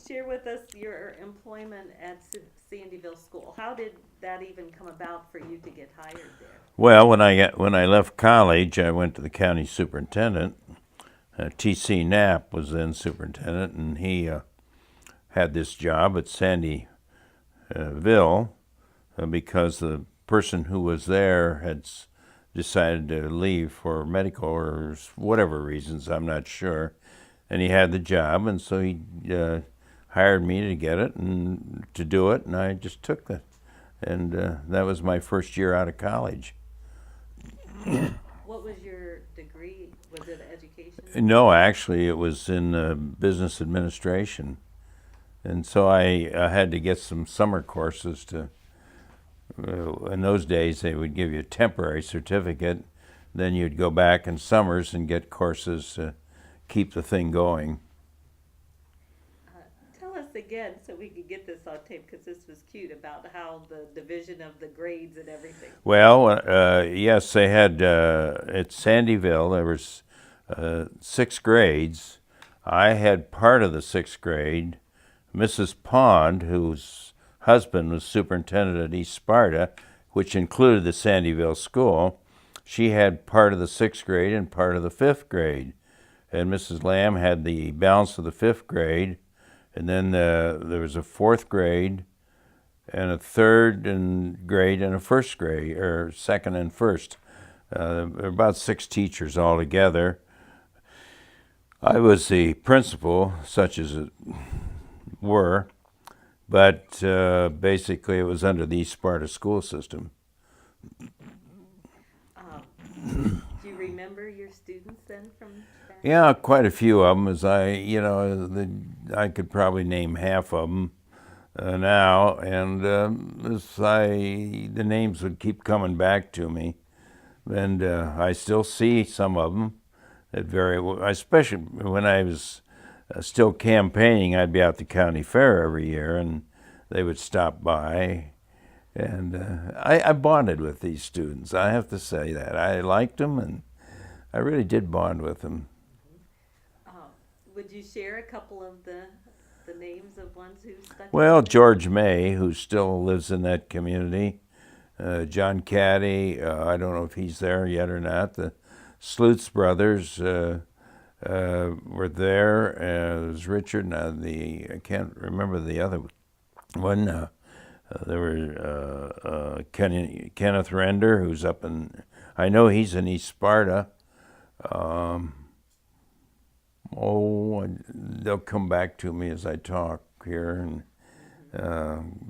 share with us your employment at Sandyville School? How did that even come about for you to get hired there? Well, when I left college, I went to the county superintendent. T.C. Knapp was then superintendent, and he had this job at Sandyville because the person who was there had decided to leave for medical or whatever reasons, I'm not sure. And he had the job, and so he hired me to get it and to do it, and I just took it. And that was my first year out of college. What was your degree? Was it education? No, actually, it was in business administration. And so I had to get some summer courses to. In those days, they would give you a temporary certificate. Then you'd go back in summers and get courses to keep the thing going. Tell us again so we could get this on tape because this was cute about how the division of the grades and everything. Well, yes, they had at Sandyville. There was 6 grades. I had part of the 6th grade. Mrs. Pond, whose husband was superintendent at East Sparta, which included the Sandyville school, she had part of the 6th grade and part of the 5th grade. And Mrs. Lamb had the balance of the 5th grade. And then there was a 4th grade and a grade and a 1st grade, or second and first. There were about 6 teachers altogether. I was the principal, such as it were, but basically it was under the East Sparta school system. Do you remember your students then from back? Yeah, quite a few of them. I could probably name half of them now, and the names would keep coming back to me, and I still see some of them. Especially when I was still campaigning, I'd be out the county fair every year, and they would stop by. And I bonded with these students. I have to say that. I liked them, and I really did bond with them. Would you share a couple of the names of ones who stuck? Well, with you? George May, who still lives in that community. John Caddy, I don't know if he's there yet or not. The Sleuths brothers were there. There's Richard, I can't remember the other one. There were Kenneth Render, who's up I know he's in East Sparta. They'll come back to me as I talk here, and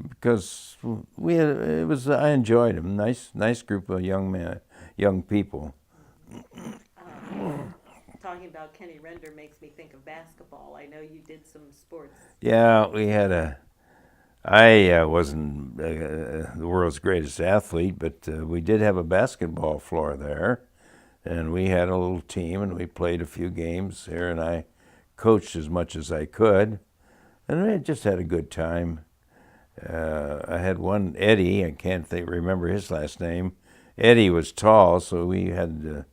because I enjoyed them. Nice group of young people. Talking about Kenny Render makes me think of basketball. I know you did some sports. Yeah, I wasn't the world's greatest athlete, but we did have a basketball floor there, and we had a little team, and we played a few games here, and I coached as much as I could, and I just had a good time. I had one, Eddie, I can't remember his last name. Eddie was tall, so we had the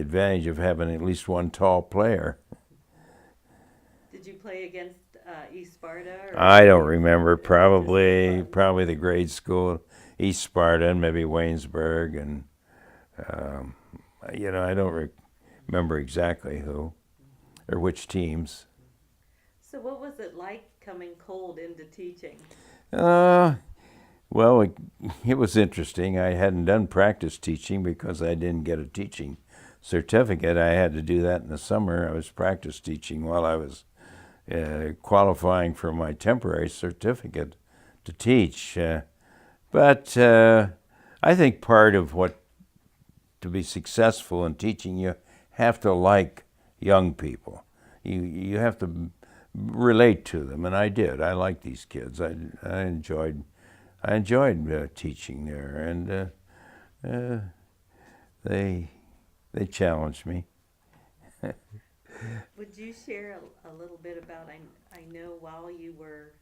advantage of having at least one tall player. Did you play against East Sparta? I don't remember. Probably the grade school, East Sparta, and maybe Waynesburg, and I don't remember exactly who or which teams. So what was it like coming cold into teaching? Well, it was interesting. I hadn't done practice teaching because I didn't get a teaching certificate. I had to do that in the summer. I was practice teaching while I was qualifying for my temporary certificate to teach. But I think part of to be successful in teaching, you have to like young people. You have to relate to them, and I did. I liked these kids. I enjoyed teaching there, and they challenged me. Would you share a little bit about, I know while you were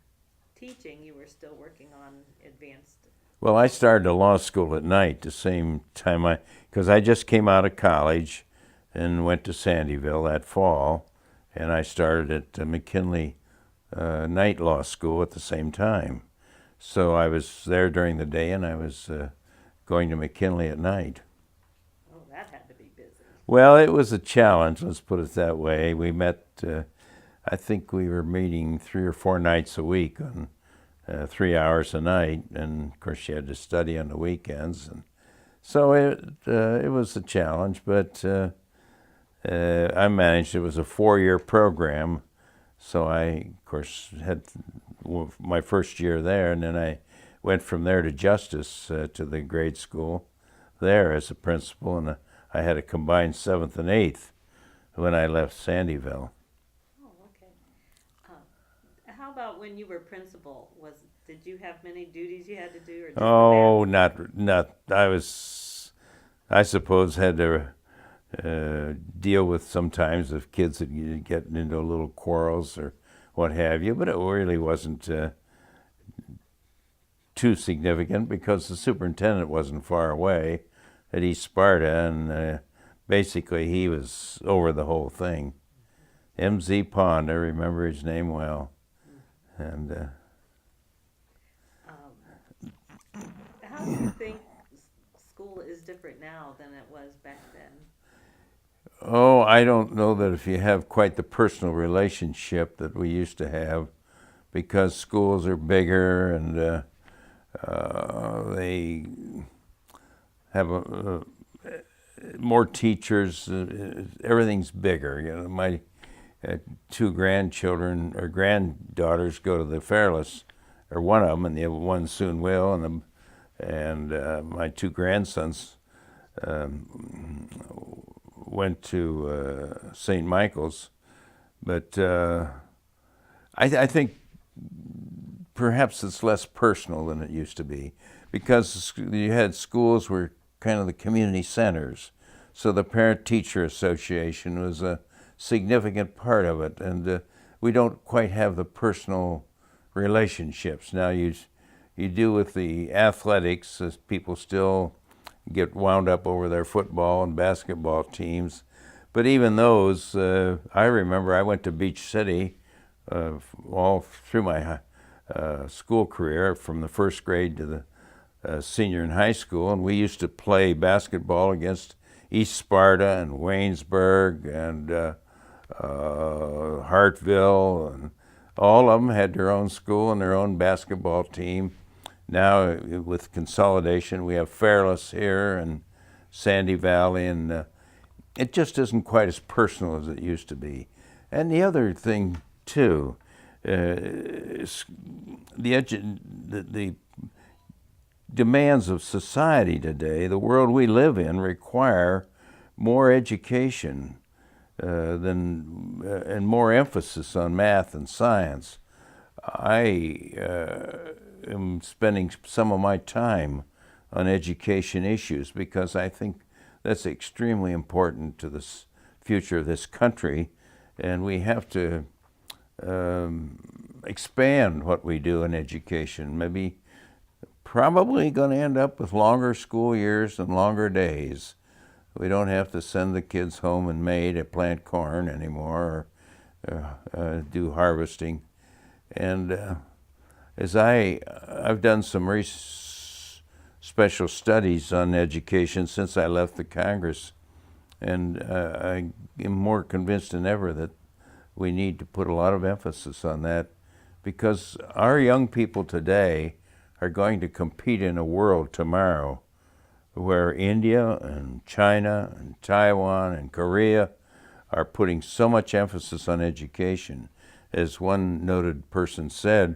teaching, you were still working on advanced. Well, I started law school at night the same time because I just came out of college and went to Sandyville that fall, and I started at McKinley night law school at the same time. So I was there during the day, and I was going to McKinley at night. Oh, that had to be busy. Well, it was a challenge, let's put it that way. We met, I think we were meeting 3 or 4 nights a week on 3 hours a night, and of course you had to study on the weekends. And so it was a challenge, but I managed. It was a 4-year program, so I, of course, had my first year there, and then I went from there to Justice to the grade school there as a principal, and I had a combined 7th and 8th when I left Sandyville. Oh, okay. How about when you were principal? Did you have many duties you had to do, or just Oh, the not. I suppose, had to deal with sometimes of kids that you get into little quarrels or what have you, but it really wasn't too significant because the superintendent wasn't far away at East Sparta, and basically he was over the whole thing. M.Z. Pond, I remember his name well. And How do you think school is different now than it was back then? oh, I don't know that if you have quite the personal relationship that we used to have, because schools are bigger and they have more teachers. Everything's bigger. You know, my 2 grandchildren or granddaughters go to the Fairless, or one of them, and the other one soon will. And my 2 grandsons went to St. Michael's, but I think perhaps it's less personal than it used to be, because you had schools were kind of the community centers. So the Parent-Teacher Association was a significant part of it, and we don't quite have the personal relationships. Now you do with the athletics, as people still get wound up over their football and basketball teams. But even those, I remember I went to Beach City all through my school career, from the first grade to the senior in high school, and we used to play basketball against East Sparta and Waynesburg and Hartville, and all of them had their own school and their own basketball team. Now, with consolidation, we have Fairless here and Sandy Valley, and it just isn't quite as personal as it used to be. And the other thing, too, is the demands of society today, the world we live in, require more education and more emphasis on math and science. I am spending some of my time on education issues because I think that's extremely important to the future of this country, and we have to expand what we do in education. Maybe probably going to end up with longer school years and longer days. We don't have to send the kids home in May to plant corn anymore or do harvesting. And as I've done some special studies on education since I left the Congress, and I am more convinced than ever that we need to put a lot of emphasis on that, because our young people today are going to compete in a world tomorrow where India and China and Taiwan and Korea are putting so much emphasis on education. As one noted person said,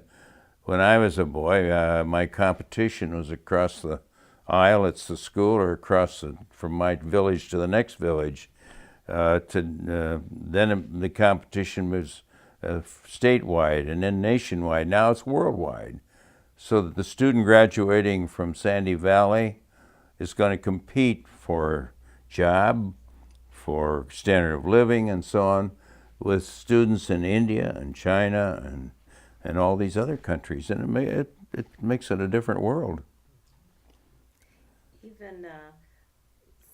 when I was a boy, my competition was across the aisle at the school, or from my village to the next village. Then the competition was statewide and then nationwide. Now it's worldwide. So that the student graduating from Sandy Valley is going to compete for job, for standard of living, and so on, with students in India and China and all these other countries, and it makes it a different world. Even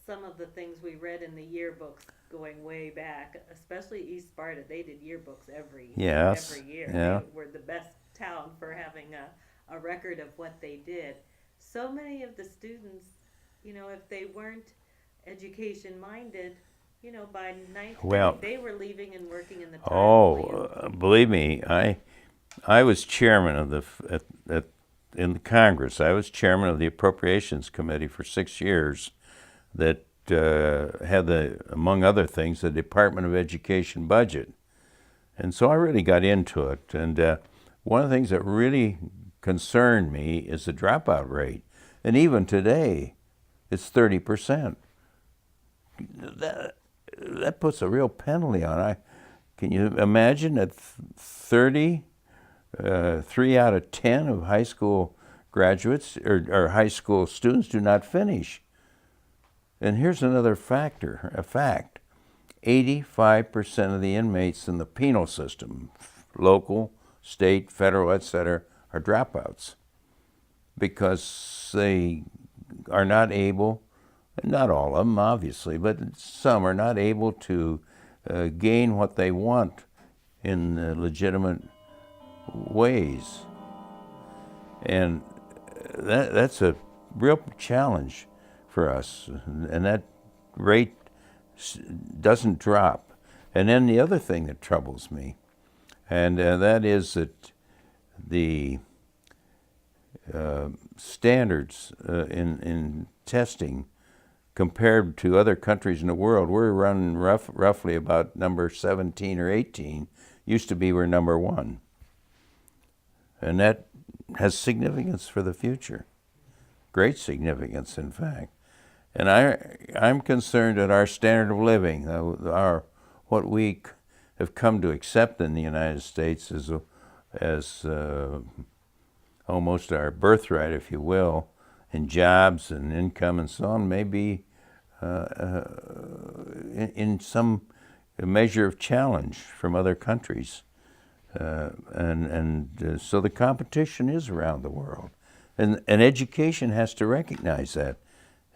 some of the things we read in the yearbooks going way back, especially East Sparta, they did yearbooks every Yes, year, yeah. where record of what they did. So many of the students, if they weren't education minded, by ninth Well, grade, they were leaving and working in the tire plant. believe me, I was chairman of in the Congress. I was chairman of the Appropriations Committee for 6 years that had among other things, the Department of Education budget. And so I really got into it. And one of the things that really concerned me is the dropout rate. And even today, it's 30%. That puts a real penalty on it. Can you imagine that 3 out of 10 of high school graduates or high school students do not finish? And here's another a fact. 85% of the inmates in the penal system, local, state, federal, etc., are dropouts because they are not able, not all of them obviously, but some are not able to gain what they want in legitimate ways. And that's a real challenge for us, and that rate doesn't drop. And then the other thing that troubles me, and that is that the standards in testing compared to other countries in the world, we're running roughly about number 17 or 18. Used to be we're number 1. And that has significance for the future. Great significance, in fact. And I'm concerned that our standard of living, what we have come to accept in the United States as almost our birthright, if you will, in jobs and income and so on, may be in some measure of challenge from other countries. So the competition is around the world. And education has to recognize that.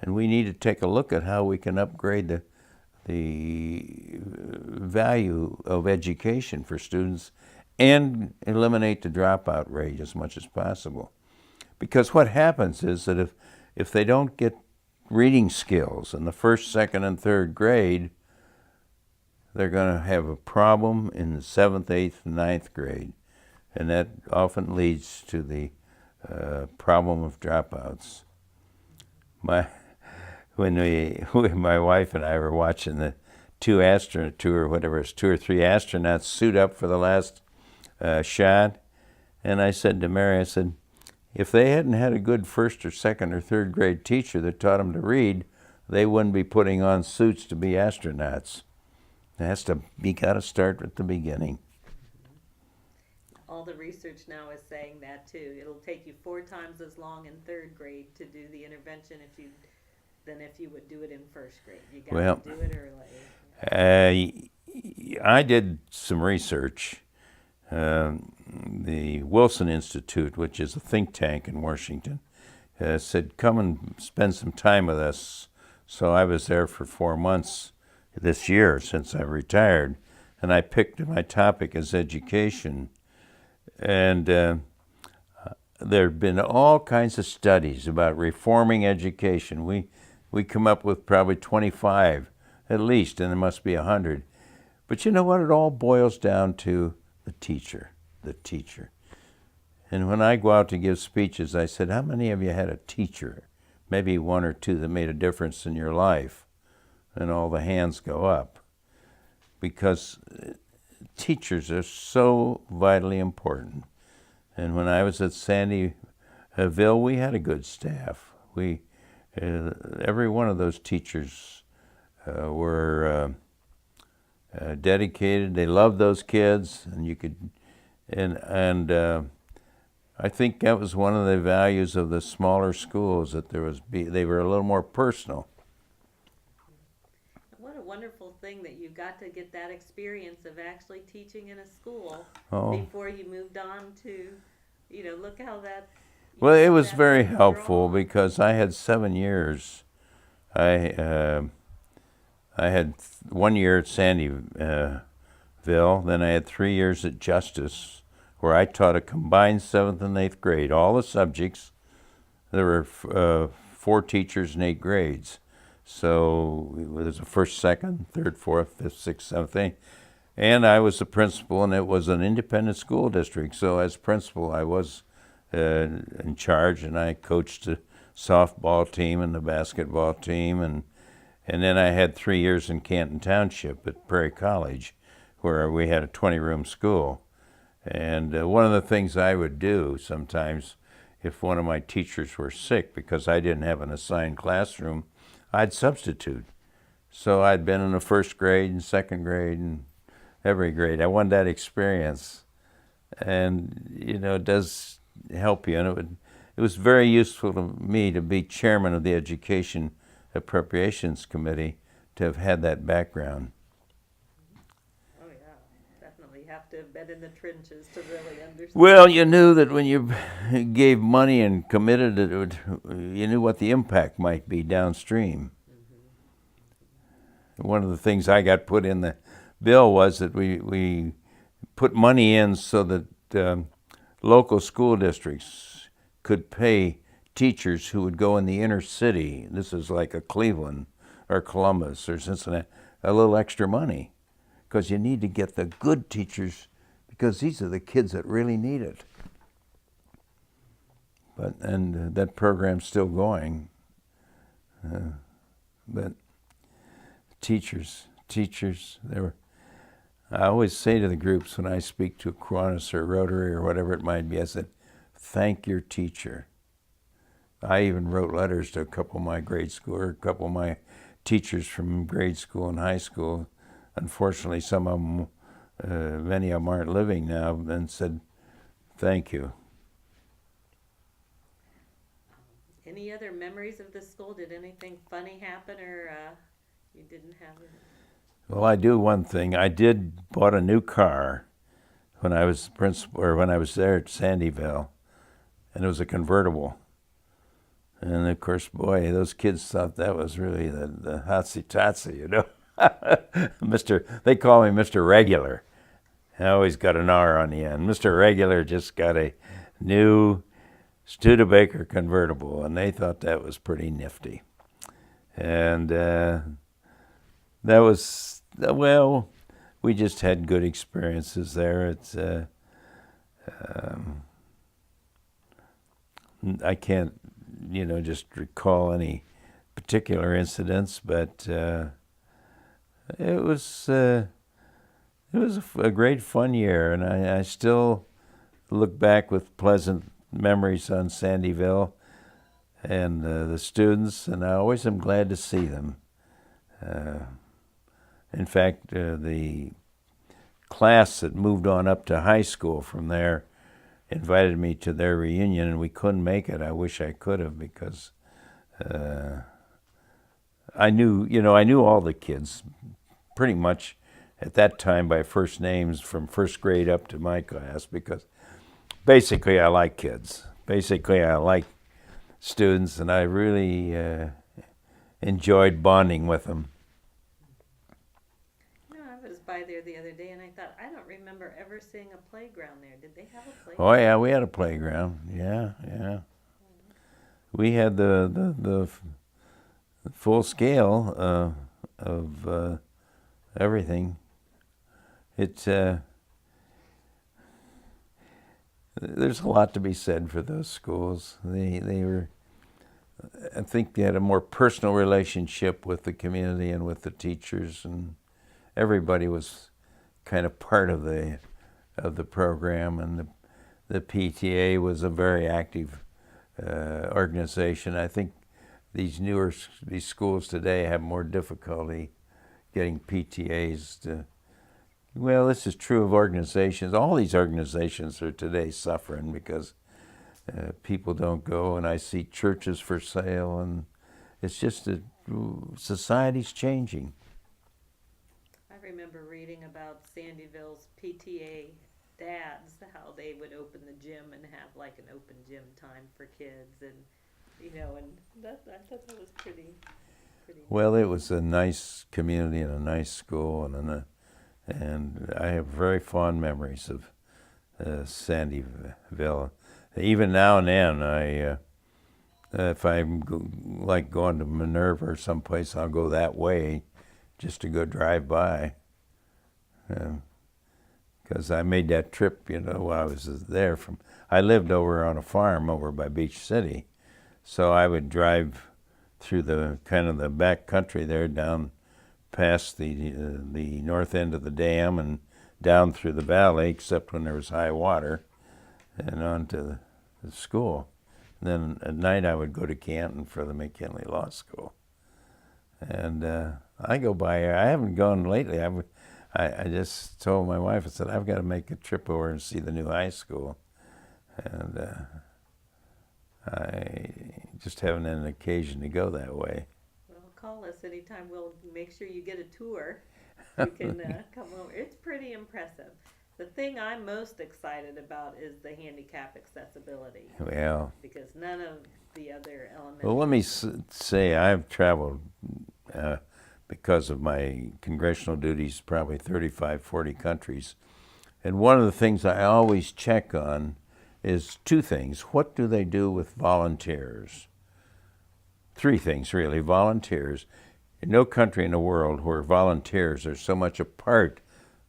And we need to take a look at how we can upgrade the value of education for students and eliminate the dropout rate as much as possible. Because what happens is that if they don't get reading skills in the first, second, and third grade, they're going to have a problem in the 7th, 8th, and 9th grade. And that often leads to the problem of dropouts. When my wife and I were watching the 2 or 3 astronauts suit up for the last shot, and I said to Mary, I said, if they hadn't had a good first or second or third grade teacher that taught them to read, they wouldn't be putting on suits to be astronauts. You got to start at the beginning. All the research now is saying that too. It'll take you 4 times as long in third grade to do the intervention than if you would do it in first grade. You got to do it early. I did some research. The Wilson Institute, which is a think tank in Washington, said, come and spend some time with us. So I was there for 4 months this year since I retired, and I picked my topic as education. And there have been all kinds of studies about reforming education. We come up with probably 25 at least, and there must be 100. But you know what? It all boils down to the teacher. And when I go out to give speeches, I said, how many of you had a teacher, maybe 1 or 2 that made a difference in your life? And all the hands go up. Because teachers are so vitally important. And when I was at Sandyville, we had a good staff. Every one of those teachers were dedicated. They loved those kids, and I think that was one of the values of the smaller schools, that they were a little more personal. What a wonderful thing that you got to get that experience of actually teaching in a school before you moved on to, look how that. Well, it was very helpful because I had 7 years. I had 1 year at Sandyville, then I had 3 years at Justice, where I taught a combined 7th and 8th grade, all the subjects. There were 4 teachers in 8 grades. So there's a 1st, 2nd, 3rd, 4th, 5th, 6th, 7th, 8th. And I was the principal, and it was an independent school district. So as principal, I was in charge, and I coached the softball team and the basketball team. And then I had 3 years in Canton Township at Prairie College, where we had a 20-room school. And one of the things I would do sometimes, if one of my teachers were sick, because I didn't have an assigned classroom, I'd substitute. So I'd been in the 1st grade and 2nd grade and every grade. I wanted that experience. And, it does help you. And it was very useful to me to be chairman of the Education Appropriations Committee, to have had that background. Oh yeah, definitely have to have been in the trenches to really understand. Well, you knew that when you gave money and committed it, you knew what the impact might be downstream. One of the things I got put in the bill was that we put money in so that local school districts could pay teachers who would go in the inner city. This is like a Cleveland or Columbus or Cincinnati, a little extra money, because you need to get the good teachers, because these are the kids that really need it. And that program's still going. But teachers, I always say to the groups when I speak to a Kiwanis or Rotary or whatever it might be, I said, thank your teacher. I even wrote letters to a couple of my grade school, or a couple of my teachers from grade school and high school. Unfortunately, some of them, many of them aren't living now, and said, thank you. Any other memories of the school? Did anything funny happen, or you didn't have it? Well, I do one thing. I bought a new car when I was principal, or when I was there at Sandyville, and it was a convertible. And of course, boy, those kids thought that was really the hotsy-totsy, They call me Mr. Regular. I always got an R on the end. Mr. Regular just got a new Studebaker convertible, and they thought that was pretty nifty. And that was, well, we just had good experiences there. It's I can't, just recall any particular incidents, but it was a great fun year, and I still look back with pleasant memories on Sandyville and the students, and I always am glad to see them. In fact, the class that moved on up to high school from there invited me to their reunion, and we couldn't make it. I wish I could have, because I knew all the kids pretty much at that time by first names from 1st grade up to my class, because basically I like kids. Basically I like students, and I really enjoyed bonding with them. I was by there the other day, and I thought, I don't remember ever seeing a playground there. Did they have a playground? Oh yeah, we had a playground. Yeah. We had the full scale of everything. It's there's a lot to be said for those schools. They were, I think they had a more personal relationship with the community and with the teachers, and everybody was kind of part of the program, and the PTA was a very active organization. I think these schools today have more difficulty getting PTAs to. Well, this is true of organizations. All these organizations are today suffering because people don't go, and I see churches for sale, and it's just that society's changing. I remember reading about Sandyville's PTA dads, how they would open the gym and have like an open gym time for kids, and and I thought that was pretty. Well, it was a nice community and a nice school, and I have very fond memories Sandyville. Even now and then, if I'm like going to Minerva or someplace, I'll go that way just to go drive by. Because I made that trip, while I was there. I lived over on a farm over by Beach City, so I would drive through the kind of the back country there, down past the north end of the dam and down through the valley, except when there was high water, and on to the school. And then at night I would go to Canton for the McKinley Law School. And I go by here. I haven't gone lately. I just told my wife, I said, I've got to make a trip over and see the new high school. And I just haven't had an occasion to go that way. Well, call us anytime. We'll make sure you get a tour. You can come over. It's pretty impressive. The thing I'm most excited about is the handicap accessibility. Well, because none of the other elements. Well, let me say I've traveled because of my congressional duties, probably 35, 40 countries. And one of the things I always check on is two things. What do they do with volunteers? Three things, really. Volunteers. In no country in the world where volunteers are so much a part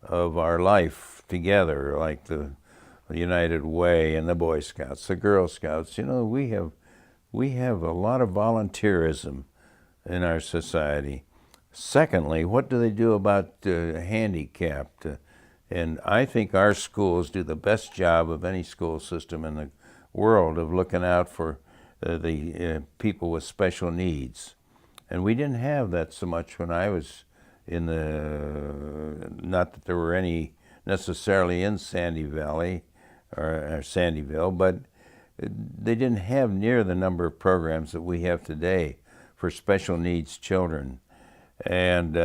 of our life together, like the United Way and the Boy Scouts, the Girl Scouts. We have a lot of volunteerism in our society. Secondly, what do they do about handicapped? And I think our schools do the best job of any school system in the world of looking out for the people with special needs. And we didn't have that so much when I was in not that there were any necessarily in Sandy Valley or Sandyville, but they didn't have near the number of programs that we have today for special needs children. And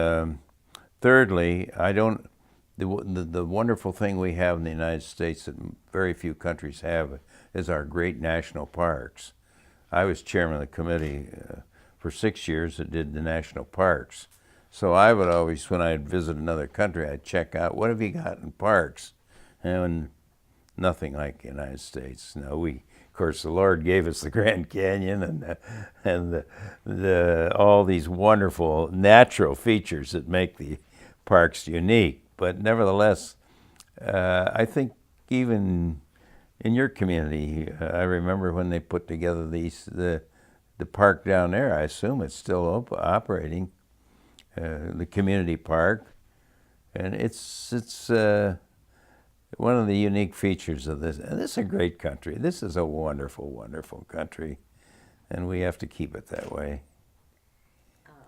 thirdly, the wonderful thing we have in the United States that very few countries have is our great national parks. I was chairman of the committee for 6 years that did the national parks. So I would always, when I'd visit another country, I'd check out, what have you got in parks? And nothing like the United States. No, of course, the Lord gave us the Grand Canyon and all these wonderful natural features that make the parks unique. But nevertheless, I think even in your community, I remember when they put together the park down there. I assume it's still operating, the community park, and it's one of the unique features of this. And this is a great country. This is a wonderful, wonderful country, and we have to keep it that way.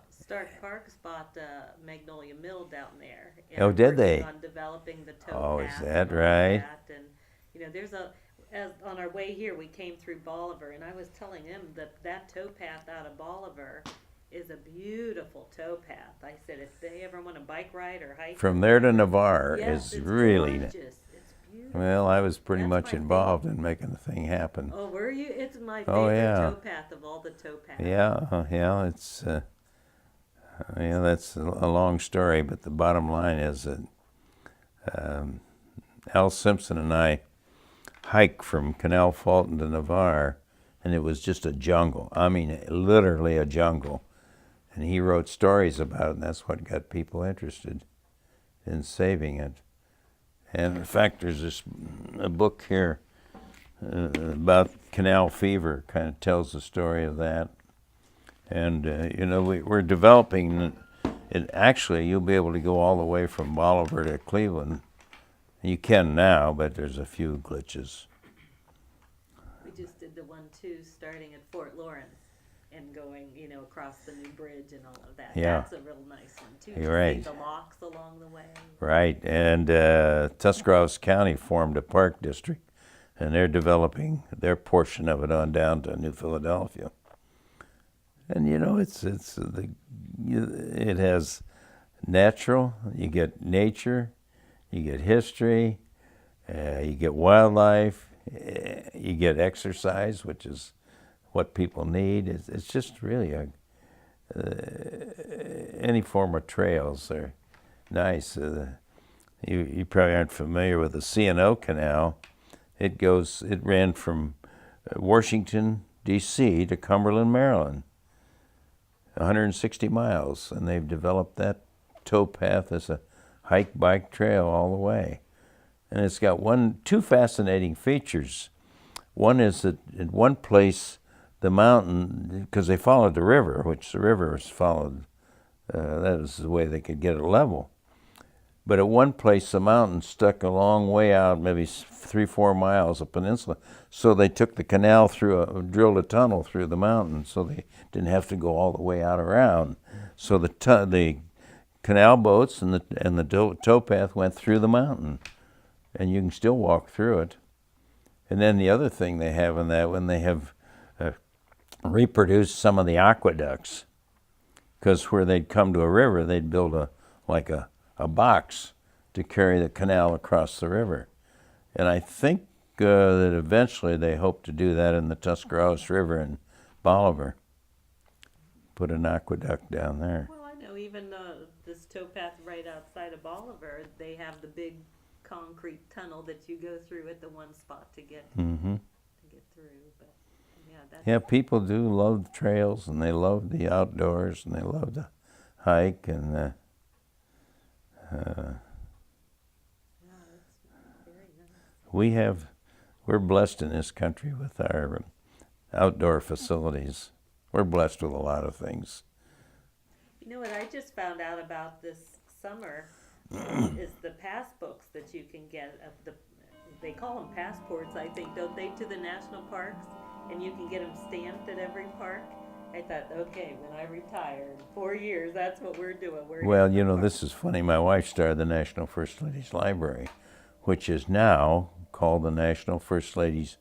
Stark Parks bought Magnolia Mill down there. Oh, did they? On developing the towpath. Oh, is that right? And there's on our way here, we came through Bolivar, and I was telling him that towpath out of Bolivar is a beautiful towpath. I said, if they ever want to bike ride or hike from there to Navarre, yes, is really gorgeous. It's beautiful. Well, I was pretty much involved in making the thing happen. Oh, were you? It's my favorite towpath of all the towpaths. Yeah, it's that's a long story, but the bottom line is that Al Simpson and I hiked from Canal Fulton to Navarre, and it was just a jungle. I mean, literally a jungle. And he wrote stories about it, and that's what got people interested in saving it. And in fact, there's a book here about canal fever, kind of tells the story of that. And, we're developing, and actually you'll be able to go all the way from Bolivar to Cleveland. You can now, but there's a few glitches. We just did the one, too, starting at Fort Lawrence and going, across the new bridge and all of that. Yeah. That's a real nice one, too. You're right. See the locks along the way. Right, and Tuscarawas County formed a park district, and they're developing their portion of it on down to New Philadelphia. And it has natural. You get nature, you get history, you get wildlife, you get exercise, which is what people need. It's just really any form of trails are nice. You probably aren't familiar with the C&O Canal. It ran from Washington, D.C. to Cumberland, Maryland, 160 miles, and they've developed that towpath as a hike-bike trail all the way. And it's got two fascinating features. One is that in one place, the mountain, because they followed the river, which the river was followed, that was the way they could get it level. But at one place, the mountain stuck a long way out, maybe 3-4 miles, a peninsula. So they took the canal drilled a tunnel through the mountain, so they didn't have to go all the way out around. So the canal boats and the towpath went through the mountain, and you can still walk through it. And then the other thing they have in that one, they have reproduced some of the aqueducts, because where they'd come to a river, they'd build a box to carry the canal across the river. And I think that eventually they hope to do that in the Tuscarawas River in Bolivar. Put an aqueduct down there. Well, I know even this towpath right outside of Bolivar, they have the big concrete tunnel that you go through at the one spot to get through. But yeah, people do love trails, and they love the outdoors, and they love to hike, and yeah, that's very nice. we're blessed in this country with our outdoor facilities. We're blessed with a lot of things. You know what I just found out about this summer is the pass books that you can get. They call them passports, I think, don't they, to the national parks? And you can get them stamped at every park. I thought, okay, when I retire in 4 years, that's what we're doing. Well, this is funny. My wife started the National First Ladies Library, which is now called the National First Ladies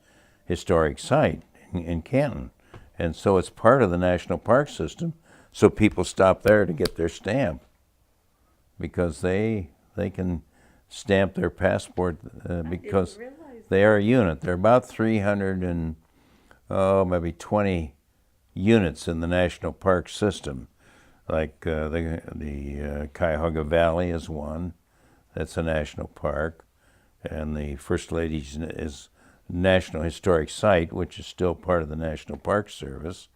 Historic Site in Canton. And so it's part of the National Park System, so people stop there to get their stamp, because they can stamp their passport because they are a unit. They're about 300 and maybe 20 units in the National Park System. Like the Cuyahoga Valley is one. That's a national park. And the First Ladies is National Historic Site, which is still part of the National Park Service.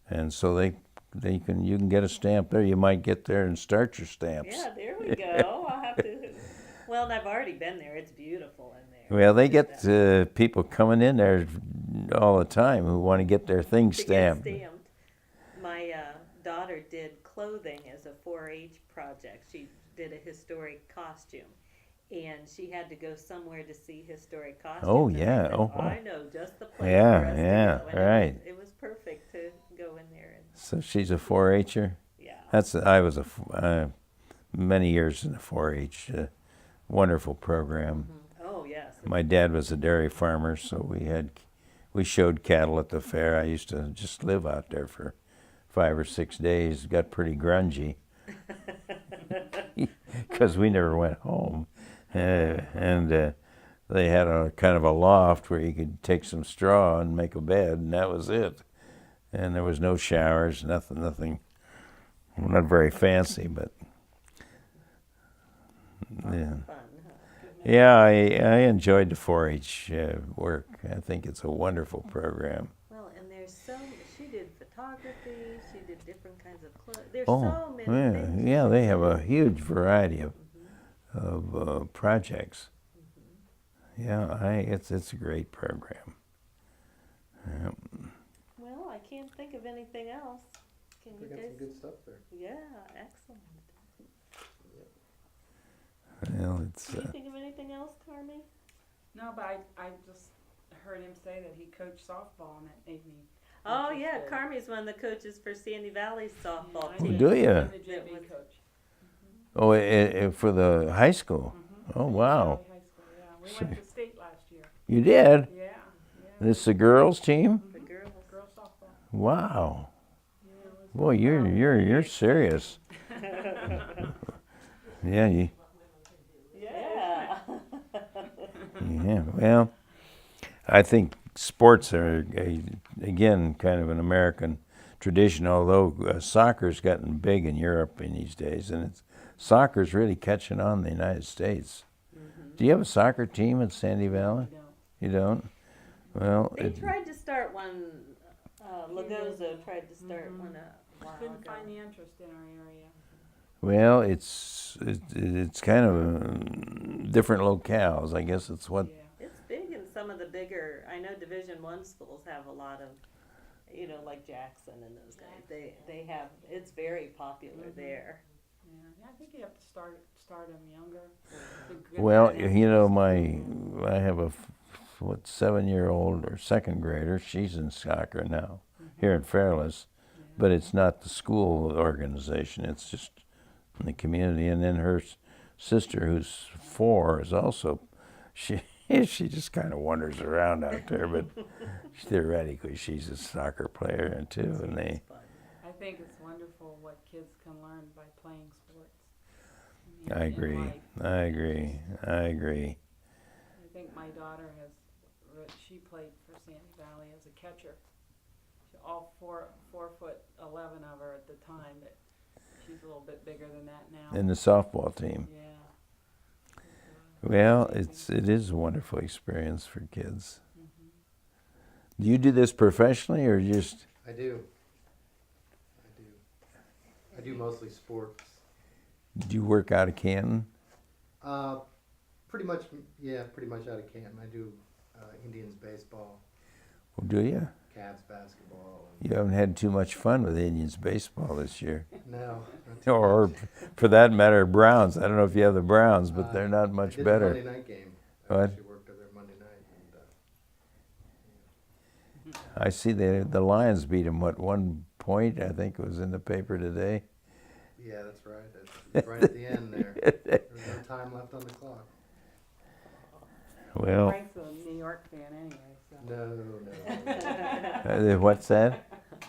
And so you can get a stamp there. You might get there and start your stamps. Yeah, there we go. I'll have to. Well, and I've already been there. It's beautiful in there. Well, they get people coming in there all the time who want to get their things stamped. My daughter did clothing as a 4-H project. She did a historic costume, and she had to go somewhere to see historic costumes. Oh, and yeah. I know just the place. Yeah, for us to go. right. It was perfect to go in there. So she's a 4-H'er? Yeah. I was many years in the 4-H. Wonderful program. Mm-hmm. Oh, yes. My dad was a dairy farmer, so we showed cattle at the fair. I used to just live out there for 5 or 6 days. Got pretty grungy because we never went home. And they had a kind of a loft where you could take some straw and make a bed, and that was it. And there was no showers, nothing, not very fancy, but yeah. Fun, huh? Yeah, I enjoyed the 4-H work. I think it's a wonderful program. Well, and she did photography, she did different kinds of clothes. There's Oh, so many things. yeah, they have a huge variety of projects. Yeah, it's a great program. Yeah. Well, I can't think of anything else. Can you got guys? some good stuff there. Yeah, excellent. Well, it's Can you think of anything else, Carmi? No, but I just heard him say that he coached softball, and that made me. Oh yeah, interested. Carmi's one of the coaches for Sandy Valley's softball I team. did. do ya? I'm the JV coach. for the high school. Oh, wow. High school, yeah. We went to state last year. You did? Yeah. This the girls team? The girls. Girls softball. Wow. Yeah, it was Boy, you're serious. Yeah, Yeah. yeah. Well, I think sports are again kind of an American tradition. Although soccer's gotten big in Europe in these days, and soccer's really catching on in the United States. Mhm. Do you have a soccer team in Sandy Valley? You know. You don't? Well, They tried to start one. Lagoza tried to start Mhm. one a while Couldn't ago. find the interest in our area. well, it's kind of different locales. I guess it's what. Yeah. It's big in some of the bigger. I know Division I schools have a lot of, like Jackson and those guys. They have. It's very popular Mhm. there. Yeah, I think you have to start them younger. to get Well, that you know, interest. I have a 7-year-old or second grader. She's in soccer now here in Fairless, Yeah. but it's not the school organization. It's just in the community. And then her sister, who's 4, is also she. She just kind of wanders around out there, but theoretically she's a soccer player too. And they, It's fun. I think it's wonderful what kids can learn by playing sports. I in agree. life. I agree. I agree. I think my daughter she played for Sandy Valley as a catcher. All 4'11" of her at the time, but she's a little bit bigger than that now. In the softball team. Yeah. Well, amazing. it is a wonderful experience for kids. Mhm. Do you do this professionally or just? I do. I do mostly sports. Do you work out of Canton? Pretty much out of Canton. I do Indians baseball, Well, do you? Cavs basketball. You haven't had too much fun with Indians baseball this year, No. Not too or much. for that matter, Browns. I don't know if you have the Browns, but they're not I much did better. The Monday night game. I What? actually worked over there Monday night. And, I see the Lions beat them. What, 1 point? I think it was in the paper today. yeah, that's right. That's right at the end there. There's no time left on the clock. Well, Frank's a New York fan anyway, so. No. what's that?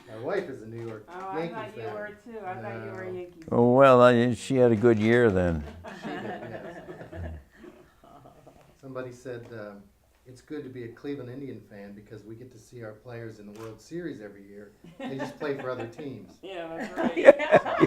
My wife is a New York Oh, I Yankee thought you fan. were too. I thought you were a No. Yankee fan. Oh well, she had a good year then. She did, yes. Somebody said it's good to be a Cleveland Indian fan because we get to see our players in the World Series every year. They just play for other teams. Yeah, that's right. Yeah.